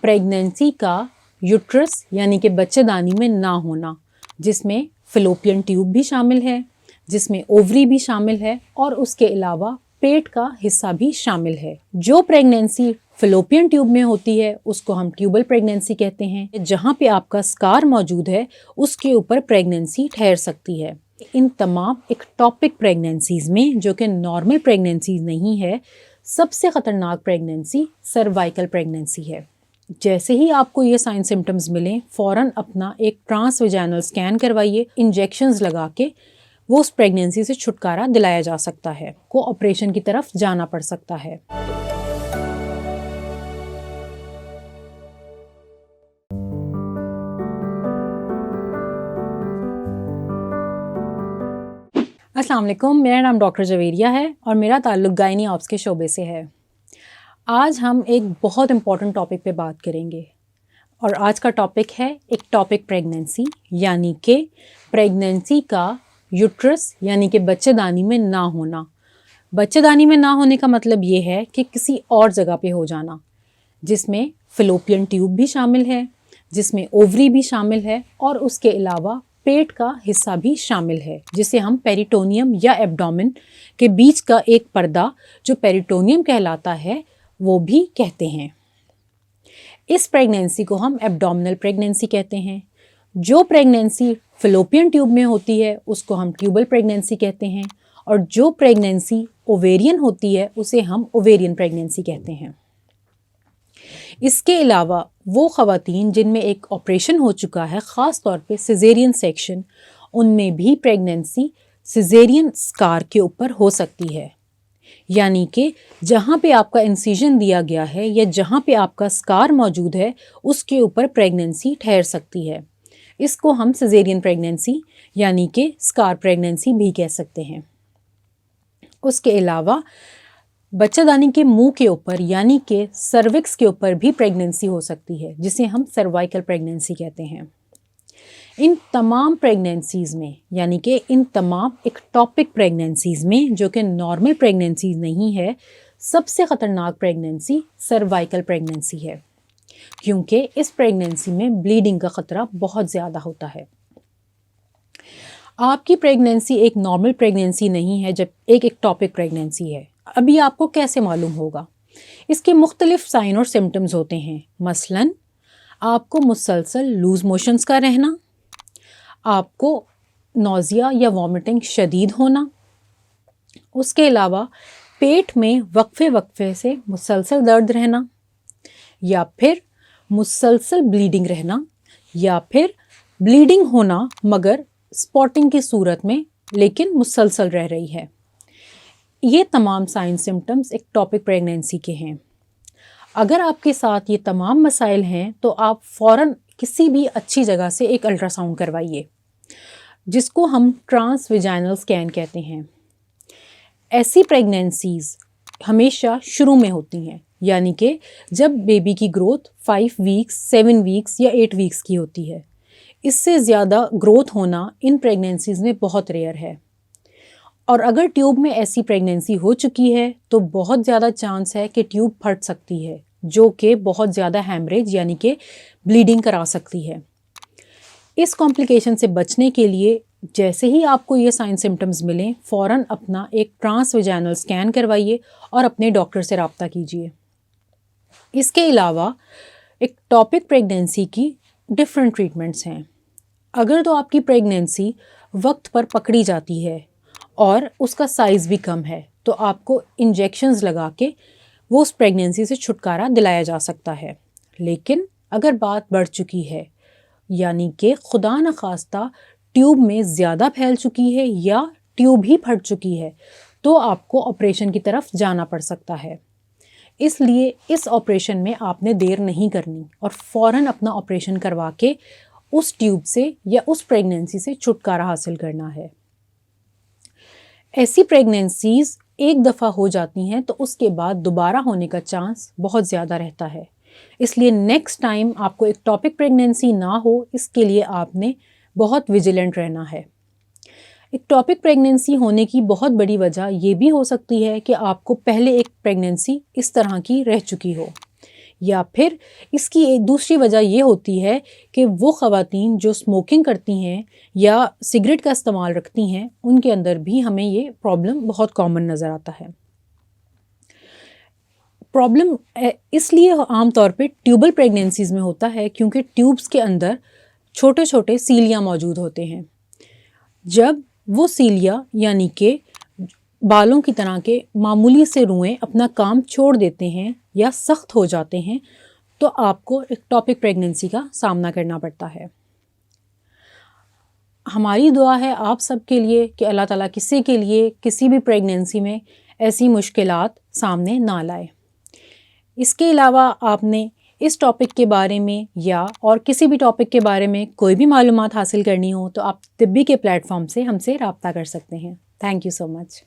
Pregnancy का uterus यानी कि बच्चेदानी में ना होना, जिसमें फैलोपियन ट्यूब भी शामिल है, जिसमें ओवरी भी शामिल है और उसके अलावा पेट का हिस्सा भी शामिल है। जो प्रेगनेंसी फैलोपियन ट्यूब में होती है उसको हम ट्यूबल प्रेगनेंसी कहते हैं। जहाँ पे आपका स्कार मौजूद है उसके ऊपर प्रेगनेंसी ठहर सकती है। इन तमाम एक्टोपिक प्रेगनेंसीज में, जो कि नॉर्मल प्रेगनेंसीज नहीं है, सबसे ख़तरनाक प्रेगनेंसी सर्वाइकल प्रेगनेंसी है। जैसे ही आपको ये साइन सिम्टम्स मिलें, फ़ौरन अपना एक ट्रांसवेजाइनल स्कैन करवाइए। इंजेक्शंस लगा के वो उस प्रेगनेंसी से छुटकारा दिलाया जा सकता है। को ऑपरेशन की तरफ जाना पड़ सकता है। अस्सलाम वालेकुम, मेरा नाम डॉक्टर जवेरिया है और मेरा ताल्लुक़ गायनी ऑप्स के शोबे से है। आज हम एक बहुत इम्पॉर्टेंट टॉपिक पे बात करेंगे और आज का टॉपिक है एक्टोपिक प्रेगनेंसी, यानी कि प्रेगनेंसी का यूट्रस यानी कि बच्चेदानी में ना होना। बच्चेदानी में ना होने का मतलब ये है कि किसी और जगह पे हो जाना, जिसमें फैलोपियन ट्यूब भी शामिल है, जिसमें ओवरी भी शामिल है और उसके अलावा पेट का हिस्सा भी शामिल है, जिसे हम पेरिटोनियम या एब्डोमेन के बीच का एक पर्दा जो पेरिटोनियम कहलाता है वो भी कहते हैं। इस प्रेगनेंसी को हम एब्डोमिनल प्रेगनेंसी कहते हैं। जो प्रेगनेंसी फैलोपियन ट्यूब में होती है उसको हम ट्यूबल प्रेगनेंसी कहते हैं और जो प्रेगनेंसी ओवेरियन होती है उसे हम ओवेरियन प्रेगनेंसी कहते हैं। इसके अलावा वो ख़वातीन जिनमें एक ऑपरेशन हो चुका है, ख़ास तौर पे सिजेरियन सेक्शन, उनमें भी प्रेगनेंसी सिजेरियन स्कार के ऊपर हो सकती है। यानी कि जहाँ पे आपका इंसिजन दिया गया है या जहाँ पे आपका स्कार मौजूद है उसके ऊपर प्रेगनेंसी ठहर सकती है। इसको हम सिजेरियन प्रेगनेंसी यानी कि स्कार प्रेगनेंसी भी कह सकते हैं। उसके अलावा बच्चेदानी के मुंह के ऊपर यानी कि सर्विक्स के ऊपर भी प्रेगनेंसी हो सकती है, जिसे हम सर्वाइकल प्रेगनेंसी कहते हैं। इन तमाम प्रेगनेंसीज़ में, यानी कि इन तमाम एक्टोपिक प्रेगनेंसीज़ में, जो कि नॉर्मल प्रेगनेंसीज नहीं है, सबसे ख़तरनाक प्रेगनेंसी सर्वाइकल प्रेगनेंसी है, क्योंकि इस प्रेगनेंसी में ब्लीडिंग का ख़तरा बहुत ज़्यादा होता है। आपकी प्रेगनेंसी एक नॉर्मल प्रेगनेंसी नहीं है, जब एक एक्टोपिक प्रेगनेंसी है। अभी आपको कैसे मालूम होगा? इसके मुख्तलिफ साइन और सिम्टम्स होते हैं। मसलन आपको मुसलसल लूज़ मोशंस का रहना, आपको नौज़िया या वॉमिटिंग शदीद होना, उसके अलावा पेट में वक्फे से मुसलसल दर्द रहना, या फिर मुसलसल ब्लीडिंग रहना, या फिर ब्लीडिंग होना मगर स्पॉटिंग की सूरत में, लेकिन मुसलसल रह रही है। ये तमाम साइन सिम्टम्स एक्टोपिक प्रेगनेंसी के हैं। अगर आपके साथ ये तमाम मसाइल हैं तो आप फ़ौरन किसी भी अच्छी जगह से एक अल्ट्रासाउंड करवाइए, जिसको हम ट्रांसवेजाइनल स्कैन कहते हैं। ऐसी प्रेगनेंसीज़ हमेशा शुरू में होती हैं, यानी कि जब बेबी की ग्रोथ 5 वीक्स, 7 वीक्स या 8 वीक्स की होती है। इससे ज़्यादा ग्रोथ होना इन प्रेगनेंसीज़ में बहुत रेयर है। और अगर ट्यूब में ऐसी प्रेगनेंसी हो चुकी है तो बहुत ज़्यादा चांस है कि ट्यूब फट सकती है, जो कि बहुत ज़्यादा हैमरेज यानी कि ब्लीडिंग करा सकती है। इस कॉम्प्लिकेशन से बचने के लिए जैसे ही आपको ये साइन सिम्टम्स मिलें, फ़ौरन अपना एक ट्रांसवेजाइनल स्कैन करवाइए और अपने डॉक्टर से रब्ता कीजिए। इसके अलावा एक्टोपिक प्रेगनेंसी की डिफरेंट ट्रीटमेंट्स हैं। अगर तो आपकी प्रेगनेंसी वक्त पर पकड़ी जाती है और उसका साइज़ भी कम है, तो आपको इंजेक्शंस लगा के वो उस प्रेगनेंसी से छुटकारा दिलाया जा सकता है। लेकिन अगर बात बढ़ चुकी है, यानी कि खुदा न खास्ता ट्यूब में ज़्यादा फैल चुकी है या ट्यूब ही फट चुकी है, तो आपको ऑपरेशन की तरफ जाना पड़ सकता है। इसलिए इस ऑपरेशन में आपने देर नहीं करनी और फ़ौरन अपना ऑपरेशन करवा के उस ट्यूब से या उस प्रेगनेंसी से छुटकारा हासिल करना है। ऐसी प्रेगनेंसीज़ एक दफ़ा हो जाती हैं तो उसके बाद दोबारा होने का चांस बहुत ज़्यादा रहता है। इसलिए नेक्स्ट टाइम आपको एक्टोपिक प्रेगनेंसी ना हो, इसके लिए आपने बहुत विजिलेंट रहना है। एक्टोपिक प्रेगनेंसी होने की बहुत बड़ी वजह ये भी हो सकती है कि आपको पहले एक प्रेगनेंसी इस तरह की रह चुकी हो, یا پھر اس کی ایک دوسری وجہ یہ ہوتی ہے کہ وہ خواتین جو اسموکنگ کرتی ہیں یا سگریٹ کا استعمال رکھتی ہیں ان کے اندر بھی ہمیں یہ پرابلم بہت کامن نظر آتا ہے۔ پرابلم اس لیے عام طور پہ ٹیوبل پریگنینسیز میں ہوتا ہے کیونکہ ٹیوبس کے اندر چھوٹے چھوٹے سیلیاں موجود ہوتے ہیں۔ جب وہ سیلیا یعنی کہ بالوں کی طرح کے معمولی سے روئیں اپنا کام چھوڑ دیتے ہیں یا سخت ہو جاتے ہیں تو آپ کو ایکٹوپک پریگنینسی کا سامنا کرنا پڑتا ہے۔ ہماری دعا ہے آپ سب کے لیے کہ اللہ تعالیٰ کسی کے لیے کسی بھی پریگنینسی میں ایسی مشکلات سامنے نہ لائے۔ اس کے علاوہ آپ نے اس ٹاپک کے بارے میں یا اور کسی بھی ٹاپک کے بارے میں کوئی بھی معلومات حاصل کرنی ہو تو آپ طبی کے پلیٹ فارم سے ہم سے رابطہ کر سکتے ہیں۔ Thank you so much.